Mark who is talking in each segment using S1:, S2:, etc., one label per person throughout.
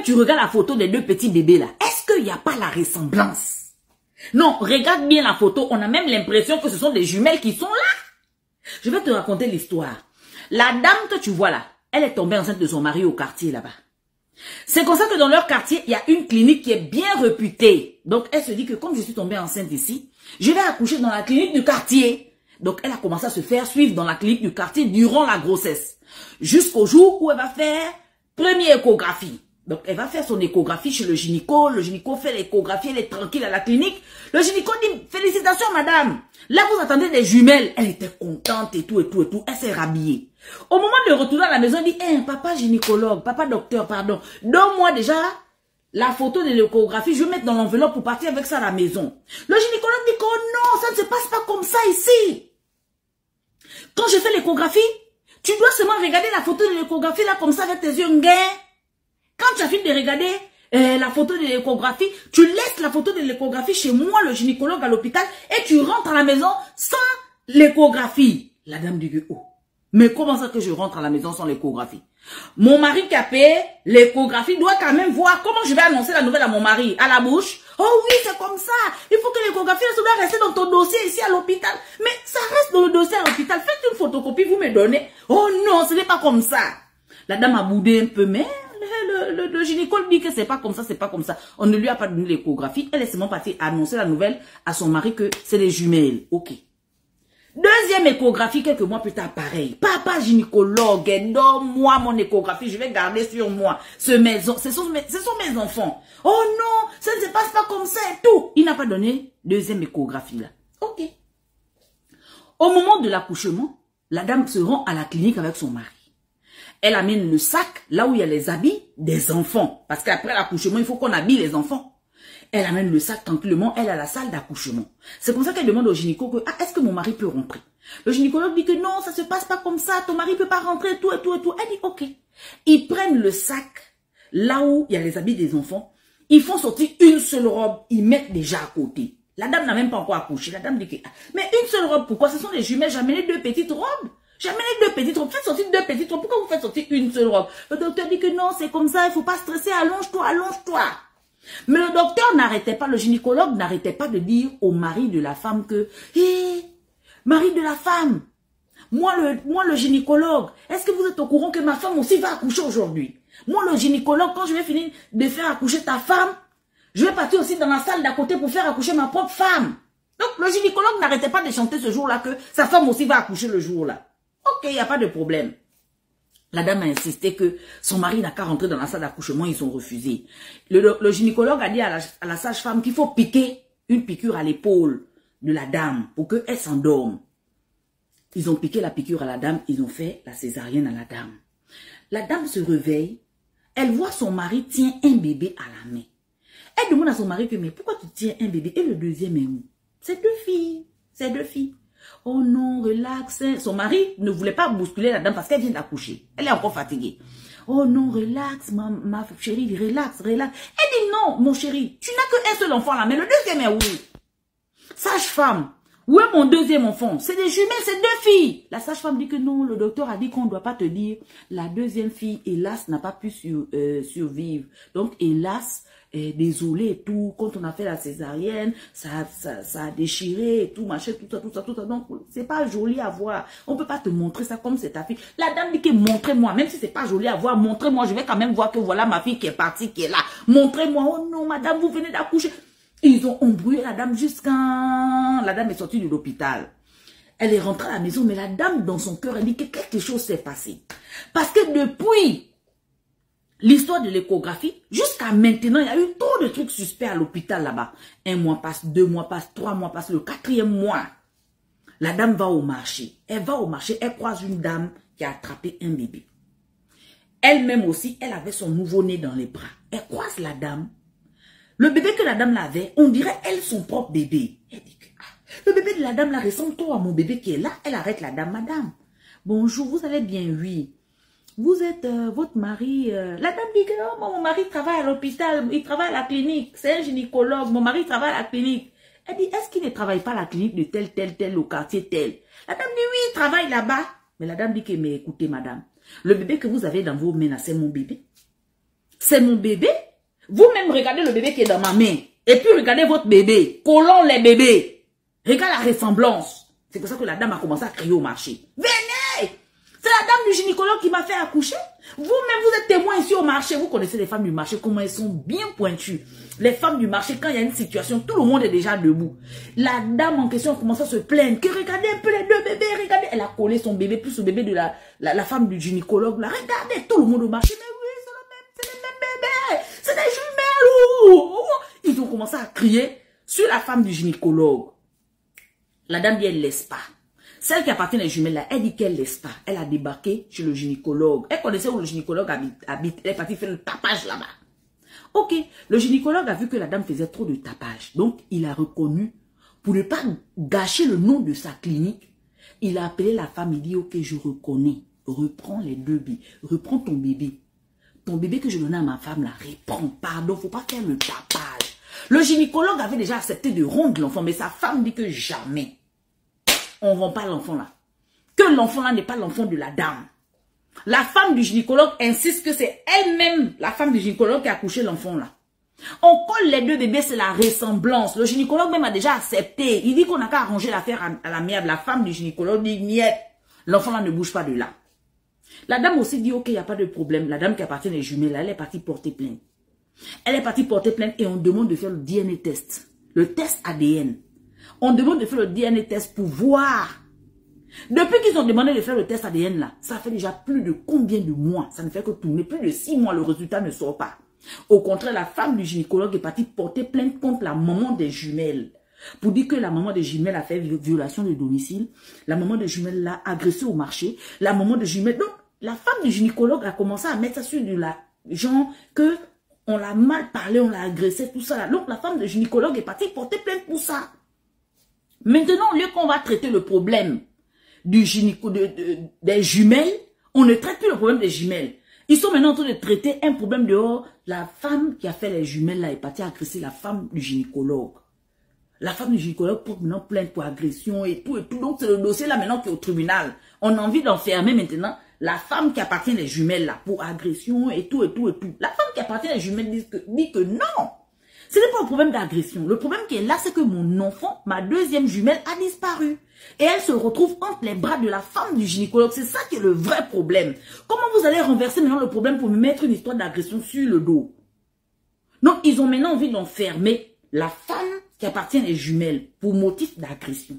S1: même tu regardes la photo des deux petits bébés là, est-ce qu'il n'y a pas la ressemblance? Non, regarde bien la photo, on a même l'impression que ce sont des jumelles qui sont là. Je vais te raconter l'histoire. La dame que tu vois là, elle est tombée enceinte de son mari au quartier là-bas. C'est comme ça que dans leur quartier, il y a une clinique qui est bien réputée. Donc, elle se dit que comme je suis tombée enceinte ici, je vais accoucher dans la clinique du quartier. Donc, elle a commencé à se faire suivre dans la clinique du quartier durant la grossesse. Jusqu'au jour où elle va faire première échographie. Donc, elle va faire son échographie chez le gynéco. Le gynéco fait l'échographie, elle est tranquille à la clinique. Le gynéco dit, félicitations madame. Là, vous attendez des jumelles. Elle était contente et tout, et tout, et tout. Elle s'est rhabillée. Au moment de retourner à la maison, elle dit, papa gynécologue, papa docteur, pardon, donne-moi déjà la photo de l'échographie. Je vais mettre dans l'enveloppe pour partir avec ça à la maison. Le gynécologue dit, oh non, ça ne se passe pas comme ça ici. Quand je fais l'échographie, tu dois seulement regarder la photo de l'échographie là comme ça avec tes yeux nguins. Quand tu as fini de regarder la photo de l'échographie, tu laisses la photo de l'échographie chez moi, le gynécologue à l'hôpital, et tu rentres à la maison sans l'échographie. La dame dit que, oh, mais comment ça que je rentre à la maison sans l'échographie? Mon mari qui a payé l'échographie doit quand même voir comment je vais annoncer la nouvelle à mon mari. À la bouche. Oh oui, c'est comme ça. Il faut que l'échographie doit rester dans ton dossier ici à l'hôpital. Mais ça reste dans le dossier à l'hôpital. Faites une photocopie, vous me donnez. Oh non, ce n'est pas comme ça. La dame a boudé un peu, mais le gynécologue dit que c'est pas comme ça, c'est pas comme ça. On ne lui a pas donné l'échographie. Elle est seulement partie annoncer la nouvelle à son mari que c'est les jumelles. Ok. Deuxième échographie, quelques mois plus tard, pareil. Papa gynécologue, donne-moi mon échographie, je vais garder sur moi. Ce sont mes enfants. Oh non, ça ne se passe pas comme ça et tout. Il n'a pas donné deuxième échographie là. Ok. Au moment de l'accouchement, la dame se rend à la clinique avec son mari. Elle amène le sac là où il y a les habits des enfants. Parce qu'après l'accouchement, il faut qu'on habille les enfants. Elle amène le sac tranquillement, elle a la salle d'accouchement. C'est comme ça qu'elle demande au gynéco que, est-ce que mon mari peut rentrer? Le gynécologue dit que non, ça se passe pas comme ça, ton mari peut pas rentrer, tout et tout et tout. Elle dit, ok. Ils prennent le sac, là où il y a les habits des enfants, ils font sortir une seule robe, ils mettent déjà à côté. La dame n'a même pas encore accouché. La dame dit que, mais une seule robe, pourquoi? Ce sont des jumelles, j'ai amené deux petites robes. J'ai amené deux petites robes. Faites sortir deux petites robes. Pourquoi vous faites sortir une seule robe? Le docteur dit que non, c'est comme ça, il faut pas stresser, allonge-toi, allonge-toi. Mais le docteur n'arrêtait pas, le gynécologue n'arrêtait pas de dire au mari de la femme que, hé, mari de la femme, moi le gynécologue, est-ce que vous êtes au courant que ma femme aussi va accoucher aujourd'hui? Moi le gynécologue, quand je vais finir de faire accoucher ta femme, je vais partir aussi dans la salle d'à côté pour faire accoucher ma propre femme. Donc le gynécologue n'arrêtait pas de chanter ce jour-là que sa femme aussi va accoucher le jour-là. Ok, il n'y a pas de problème. La dame a insisté que son mari n'a qu'à rentrer dans la salle d'accouchement, ils ont refusé. Le gynécologue a dit à la sage-femme qu'il faut piquer une piqûre à l'épaule de la dame pour qu'elle s'endorme. Ils ont piqué la piqûre à la dame, ils ont fait la césarienne à la dame. La dame se réveille, elle voit son mari tient un bébé à la main. Elle demande à son mari que, mais pourquoi tu tiens un bébé? Et le deuxième est où? C'est deux filles, c'est deux filles. Oh non, relax. Son mari ne voulait pas bousculer la dame parce qu'elle vient d'accoucher. Elle est encore fatiguée. Oh non, relax, ma chérie, relax, relax. Elle dit non, mon chéri, tu n'as qu'un seul enfant là, mais le deuxième est où? Sage-femme, où est mon deuxième enfant? C'est des jumelles, c'est deux filles. La sage-femme dit que non, le docteur a dit qu'on ne doit pas te dire. La deuxième fille, hélas, n'a pas pu survivre. Donc, hélas, désolé et tout, quand on a fait la césarienne, ça a déchiré et tout, machin, tout ça. Donc, c'est pas joli à voir. On peut pas te montrer ça comme c'est ta fille. La dame dit que montrez-moi, même si c'est pas joli à voir, montrez-moi, je vais quand même voir que voilà ma fille qui est partie, qui est là. Montrez-moi, oh non, madame, vous venez d'accoucher. Ils ont embrouillé la dame jusqu'à... La dame est sortie de l'hôpital. Elle est rentrée à la maison, mais la dame, dans son cœur, elle dit que quelque chose s'est passé. Parce que depuis l'histoire de l'échographie, jusqu'à maintenant, il y a eu trop de trucs suspects à l'hôpital là-bas. 1 mois passe, 2 mois passe, 3 mois passe, le 4e mois. La dame va au marché. Elle va au marché, elle croise une dame qui a attrapé un bébé. Elle-même aussi, elle avait son nouveau-né dans les bras. Elle croise la dame. Le bébé que la dame l'avait, on dirait elle son propre bébé. Elle dit que le bébé de la dame là ressemble trop à mon bébé qui est là. Elle arrête la dame. Madame, bonjour, vous allez bien? Oui. Vous êtes votre mari. La dame dit que oh, mon mari travaille à l'hôpital, il travaille à la clinique. C'est un gynécologue, mon mari travaille à la clinique. Elle dit, est-ce qu'il ne travaille pas à la clinique de tel, au quartier tel? La dame dit, oui, il travaille là-bas. Mais la dame dit que, mais écoutez madame, le bébé que vous avez dans vos mains là, c'est mon bébé. C'est mon bébé. Vous-même, regardez le bébé qui est dans ma main. Et puis, regardez votre bébé. Collons les bébés. Regarde la ressemblance. C'est pour ça que la dame a commencé à crier au marché. Venez! C'est la dame du gynécologue qui m'a fait accoucher. Vous-même, vous êtes témoin ici au marché. Vous connaissez les femmes du marché, comment elles sont bien pointues. Les femmes du marché, quand il y a une situation, tout le monde est déjà debout. La dame en question commence à se plaindre. Que regardez un peu les deux bébés, regardez. Elle a collé son bébé, plus le bébé de la femme du gynécologue. Là. Regardez, tout le monde au marché. Mais oui, c'est les mêmes bébés. C'est des jumelles. Ils ont commencé à crier sur la femme du gynécologue. La dame dit, elle ne laisse pas. Celle qui appartient aux jumelles là, elle dit qu'elle ne laisse pas. Elle a débarqué chez le gynécologue. Elle connaissait où le gynécologue habite. Elle est partie faire le tapage là-bas. Ok, le gynécologue a vu que la dame faisait trop de tapage. Donc, il a reconnu, pour ne pas gâcher le nom de sa clinique, il a appelé la femme, il dit, ok, je reconnais. Reprends les deux bébés. Reprends ton bébé. Ton bébé que je donnais à ma femme là, reprends. Pardon, faut pas faire le tapage. Le gynécologue avait déjà accepté de rendre l'enfant, mais sa femme dit que jamais. On ne rend pas l'enfant là. Que l'enfant là n'est pas l'enfant de la dame. La femme du gynécologue insiste que c'est elle-même, la femme du gynécologue, qui a accouché l'enfant là. On colle les deux bébés, c'est la ressemblance. Le gynécologue même a déjà accepté. Il dit qu'on n'a qu'à arranger l'affaire à l'amiable. La femme du gynécologue dit, niet, l'enfant là ne bouge pas de là. La dame aussi dit, ok, il n'y a pas de problème. La dame qui appartient aux jumelles, elle est partie porter plainte. Elle est partie porter plainte et on demande de faire le DNA test. Le test ADN. On demande de faire le DNA test pour voir. Depuis qu'ils ont demandé de faire le test ADN là, ça fait déjà plus de combien de mois? Ça ne fait que tourner. Plus de 6 mois, le résultat ne sort pas. Au contraire, la femme du gynécologue est partie porter plainte contre la maman des jumelles. Pour dire que la maman des jumelles a fait violation de domicile. La maman des jumelles l'a agressé au marché. La maman des jumelles... Donc, la femme du gynécologue a commencé à mettre ça sur de la... Genre que on l'a mal parlé, on l'a agressé, tout ça là. Donc, la femme du gynécologue est partie porter plainte pour ça. Maintenant, au lieu qu'on va traiter le problème du des jumelles, on ne traite plus le problème des jumelles. Ils sont maintenant en train de traiter un problème dehors. La femme qui a fait les jumelles là est partie agresser la femme du gynécologue. La femme du gynécologue porte maintenant plainte pour agression et tout et tout. Donc c'est le dossier là maintenant qui est au tribunal. On a envie d'enfermer maintenant la femme qui appartient aux jumelles là pour agression et tout et tout et tout. La femme qui appartient aux jumelles dit que non. Ce n'est pas un problème d'agression. Le problème qui est là, c'est que mon enfant, ma deuxième jumelle, a disparu. Et elle se retrouve entre les bras de la femme du gynécologue. C'est ça qui est le vrai problème. Comment vous allez renverser maintenant le problème pour me mettre une histoire d'agression sur le dos? Donc, ils ont maintenant envie d'enfermer la femme qui appartient aux jumelles pour motif d'agression.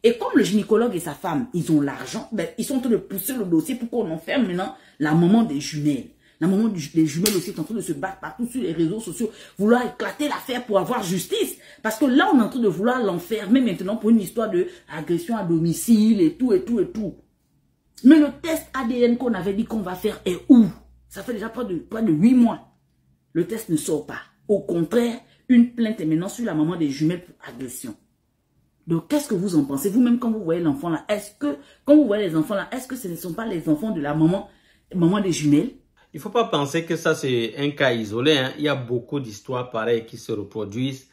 S1: Et comme le gynécologue et sa femme, ils ont l'argent, ben, ils sont en train de pousser le dossier pour qu'on enferme maintenant la maman des jumelles. La maman des jumelles aussi est en train de se battre partout sur les réseaux sociaux, vouloir éclater l'affaire pour avoir justice. Parce que là, on est en train de vouloir l'enfermer maintenant pour une histoire de agression à domicile et tout et tout et tout. Mais le test ADN qu'on avait dit qu'on va faire est où? Ça fait déjà près de 8 mois. Le test ne sort pas. Au contraire, une plainte est maintenant sur la maman des jumelles pour agression. Donc, qu'est-ce que vous en pensez? Vous-même, quand vous voyez l'enfant là, quand vous voyez les enfants là, est-ce que ce ne sont pas les enfants de la maman des jumelles?
S2: Il ne faut pas penser que ça c'est un cas isolé. Hein. Il y a beaucoup d'histoires pareilles qui se reproduisent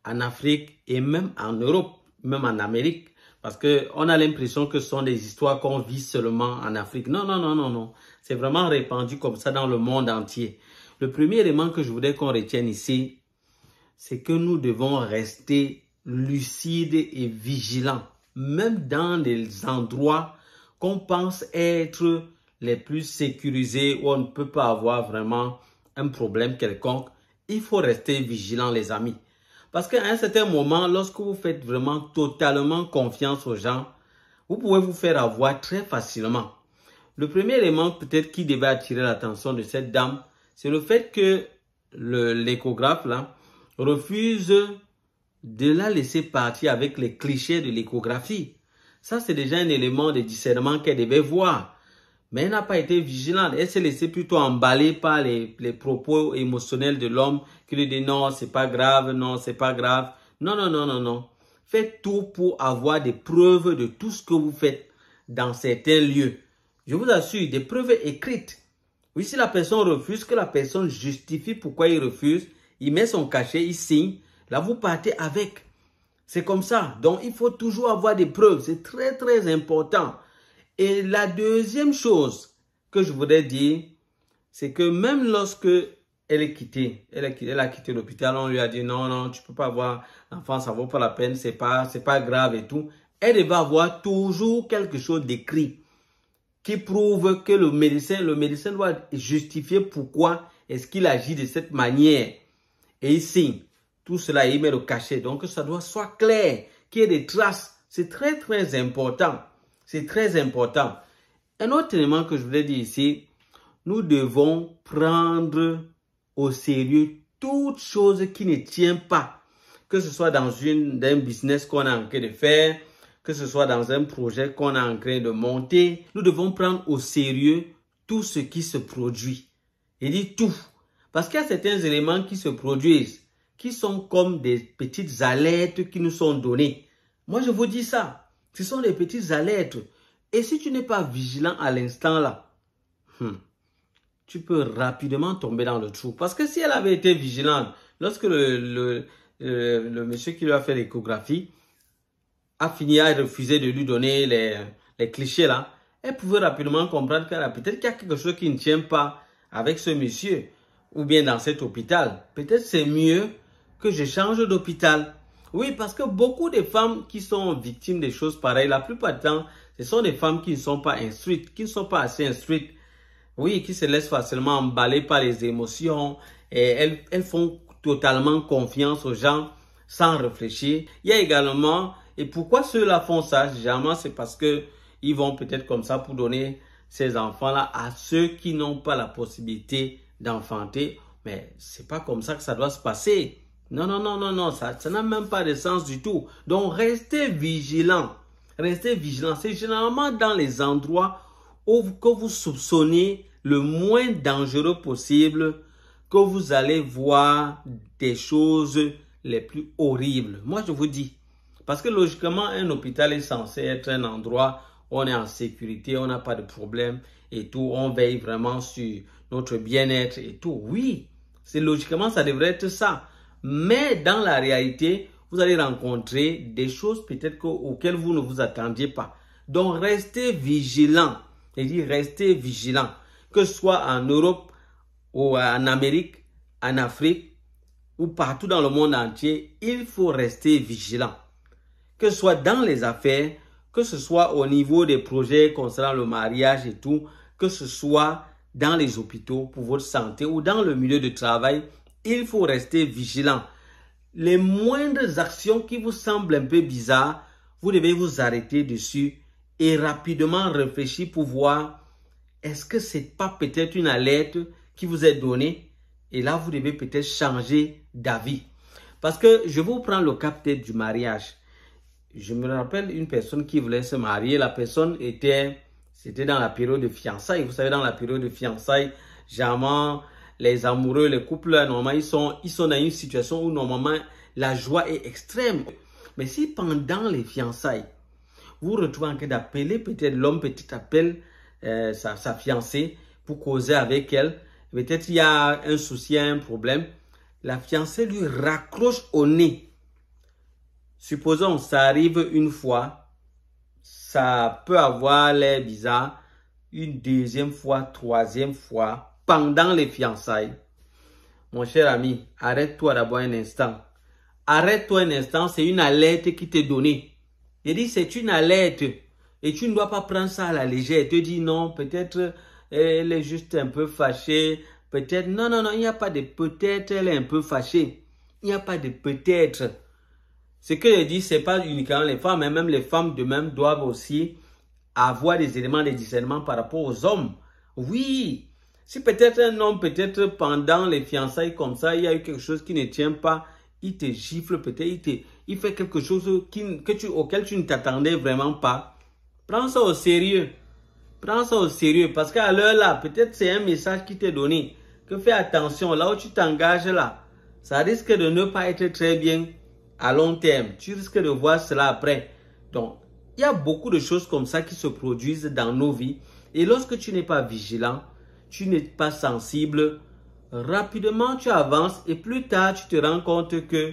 S2: en Afrique et même en Europe, même en Amérique. Parce qu'on a l'impression que ce sont des histoires qu'on vit seulement en Afrique. Non, non, non, non, non. C'est vraiment répandu comme ça dans le monde entier. Le premier élément que je voudrais qu'on retienne ici, c'est que nous devons rester lucides et vigilants. Même dans des endroits qu'on pense être les plus sécurisés, où on ne peut pas avoir vraiment un problème quelconque, il faut rester vigilant, les amis. Parce qu'à un certain moment, lorsque vous faites vraiment totalement confiance aux gens, vous pouvez vous faire avoir très facilement. Le premier élément peut-être qui devait attirer l'attention de cette dame, c'est le fait que l'échographe là refuse de la laisser partir avec les clichés de l'échographie. Ça, c'est déjà un élément de discernement qu'elle devait voir. Mais elle n'a pas été vigilante. Elle s'est laissée plutôt emballer par les propos émotionnels de l'homme qui lui dit non, c'est pas grave, non, c'est pas grave. Non, non, non, non, non. Faites tout pour avoir des preuves de tout ce que vous faites dans certains lieux. Je vous assure, des preuves écrites. Oui, si la personne refuse, que la personne justifie pourquoi il refuse, il met son cachet, il signe, là vous partez avec. C'est comme ça. Donc, il faut toujours avoir des preuves. C'est très, très important. Et la deuxième chose que je voudrais dire, c'est que même lorsque elle est quittée. Elle a quitté l'hôpital. On lui a dit non, non, tu peux pas avoir l'enfant, ça vaut pas la peine, c'est pas grave et tout. Elle va avoir toujours quelque chose d'écrit qui prouve que le médecin doit justifier pourquoi est-ce qu'il agit de cette manière. Et il signe. Tout cela, il met le cachet. Donc, ça doit soit clair, qu'il y ait des traces. C'est très, très important. C'est très important. Un autre élément que je voulais dire ici, nous devons prendre au sérieux toute chose qui ne tient pas. Que ce soit dans un business qu'on est en train de faire, que ce soit dans un projet qu'on est en train de monter, nous devons prendre au sérieux tout ce qui se produit. Il dit tout. Parce qu'il y a certains éléments qui se produisent, qui sont comme des petites alertes qui nous sont données. Moi, je vous dis ça. Ce sont des petites alertes. Et si tu n'es pas vigilant à l'instant là, tu peux rapidement tomber dans le trou. Parce que si elle avait été vigilante, lorsque le monsieur qui lui a fait l'échographie a fini à refuser de lui donner les clichés là, elle pouvait rapidement comprendre que peut-être qu'il y a quelque chose qui ne tient pas avec ce monsieur ou bien dans cet hôpital. Peut-être c'est mieux que je change d'hôpital. Oui, parce que beaucoup de femmes qui sont victimes de choses pareilles, la plupart du temps, ce sont des femmes qui ne sont pas instruites, qui ne sont pas assez instruites. Oui, qui se laissent facilement emballer par les émotions et elles font totalement confiance aux gens sans réfléchir. Il y a également, et pourquoi ceux-là font ça? Généralement, c'est parce que ils vont peut-être comme ça pour donner ces enfants-là à ceux qui n'ont pas la possibilité d'enfanter. Mais c'est pas comme ça que ça doit se passer. Non, non, non, non, non, ça n'a même pas de sens du tout. Donc, restez vigilants. Restez vigilants. C'est généralement dans les endroits que vous soupçonnez le moins dangereux possible que vous allez voir des choses les plus horribles. Moi, je vous dis. Parce que logiquement, un hôpital est censé être un endroit où on est en sécurité, on n'a pas de problème et tout. On veille vraiment sur notre bien-être et tout. Oui, c'est logiquement, ça devrait être ça. Mais dans la réalité, vous allez rencontrer des choses peut-être auxquelles vous ne vous attendiez pas. Donc, restez vigilants. Et dit restez vigilants. Que ce soit en Europe ou en Amérique, en Afrique ou partout dans le monde entier, il faut rester vigilant. Que ce soit dans les affaires, que ce soit au niveau des projets concernant le mariage et tout, que ce soit dans les hôpitaux pour votre santé ou dans le milieu de travail, il faut rester vigilant. Les moindres actions qui vous semblent un peu bizarres, vous devez vous arrêter dessus et rapidement réfléchir pour voir est-ce que c'est pas peut-être une alerte qui vous est donnée et là vous devez peut-être changer d'avis. Parce que je vous prends le cas peut-être du mariage. Je me rappelle une personne qui voulait se marier. La personne c'était dans la période de fiançailles. Vous savez, dans la période de fiançailles, généralement, les amoureux, les couples, normalement, ils sont dans une situation où normalement, la joie est extrême. Mais si pendant les fiançailles, vous vous retrouvez en train d'appeler, peut-être l'homme peut-être appelle sa fiancée pour causer avec elle. Peut-être il y a un souci, un problème. La fiancée lui raccroche au nez. Supposons ça arrive une fois, ça peut avoir l'air bizarre, une deuxième fois, troisième fois, pendant les fiançailles. Mon cher ami, arrête-toi d'abord un instant. Arrête-toi un instant, c'est une alerte qui t'est donnée. Il dit c'est une alerte et tu ne dois pas prendre ça à la légère. Il te dit non, peut-être elle est juste un peu fâchée. Peut-être, non, non, non, il n'y a pas de peut-être elle est un peu fâchée. Il n'y a pas de peut-être. Ce que je dis, ce n'est pas uniquement les femmes, mais même les femmes de même doivent aussi avoir des éléments de discernement par rapport aux hommes. Oui, si peut-être un homme, peut-être pendant les fiançailles comme ça, il y a eu quelque chose qui ne tient pas, il te gifle peut-être, il fait quelque chose auquel tu ne t'attendais vraiment pas. Prends ça au sérieux. Prends ça au sérieux parce qu'à l'heure là, peut-être c'est un message qui t'est donné. Que fais attention, là où tu t'engages là, ça risque de ne pas être très bien à long terme. Tu risques de voir cela après. Donc, il y a beaucoup de choses comme ça qui se produisent dans nos vies. Et lorsque tu n'es pas vigilant, tu n'es pas sensible, rapidement tu avances et plus tard tu te rends compte que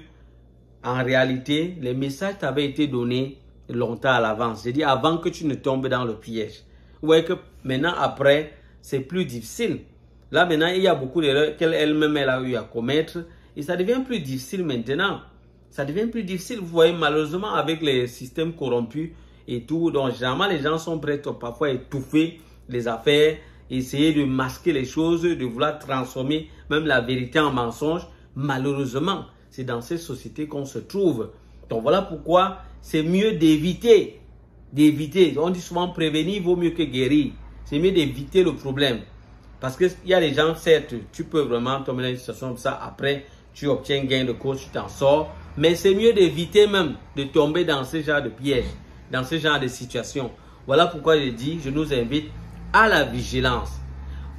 S2: en réalité, les messages t'avaient été donnés longtemps à l'avance. C'est-à-dire avant que tu ne tombes dans le piège. Vous voyez que maintenant, après, c'est plus difficile. Là, maintenant, il y a beaucoup d'erreurs qu'elle-même elle a eu à commettre. Et ça devient plus difficile maintenant. Ça devient plus difficile, vous voyez, malheureusement, avec les systèmes corrompus et tout. Donc, généralement, les gens sont prêts parfois à étouffer les affaires, essayer de masquer les choses, de vouloir transformer même la vérité en mensonge. Malheureusement, c'est dans ces sociétés qu'on se trouve. Donc, voilà pourquoi c'est mieux d'éviter. On dit souvent prévenir vaut mieux que guérir. C'est mieux d'éviter le problème. Parce qu'il y a des gens, certes, tu peux vraiment tomber dans une situation comme ça. Après, tu obtiens gain de cause, tu t'en sors. Mais c'est mieux d'éviter même de tomber dans ce genre de pièges, dans ce genre de situation. Voilà pourquoi je dis, je nous invite à la vigilance.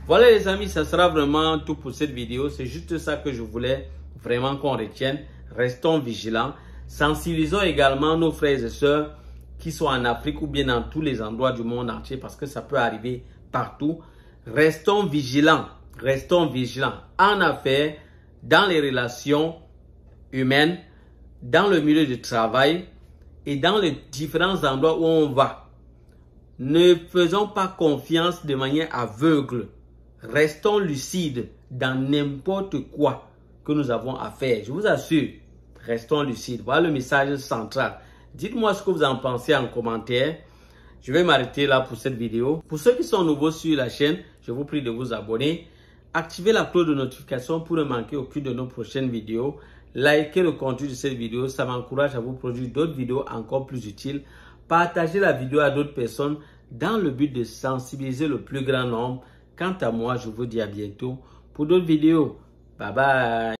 S2: Voilà les amis, ça sera vraiment tout pour cette vidéo. C'est juste ça que je voulais vraiment qu'on retienne. Restons vigilants. Sensibilisons également nos frères et sœurs qui sont en Afrique ou bien dans tous les endroits du monde entier parce que ça peut arriver partout. Restons vigilants. Restons vigilants en affaires, dans les relations humaines, dans le milieu du travail et dans les différents endroits où on va. Ne faisons pas confiance de manière aveugle. Restons lucides dans n'importe quoi que nous avons à faire. Je vous assure, restons lucides. Voilà le message central. Dites-moi ce que vous en pensez en commentaire. Je vais m'arrêter là pour cette vidéo. Pour ceux qui sont nouveaux sur la chaîne, je vous prie de vous abonner. Activez la cloche de notification pour ne manquer aucune de nos prochaines vidéos. Likez le contenu de cette vidéo, ça m'encourage à vous produire d'autres vidéos encore plus utiles. Partagez la vidéo à d'autres personnes dans le but de sensibiliser le plus grand nombre. Quant à moi, je vous dis à bientôt pour d'autres vidéos. Bye bye.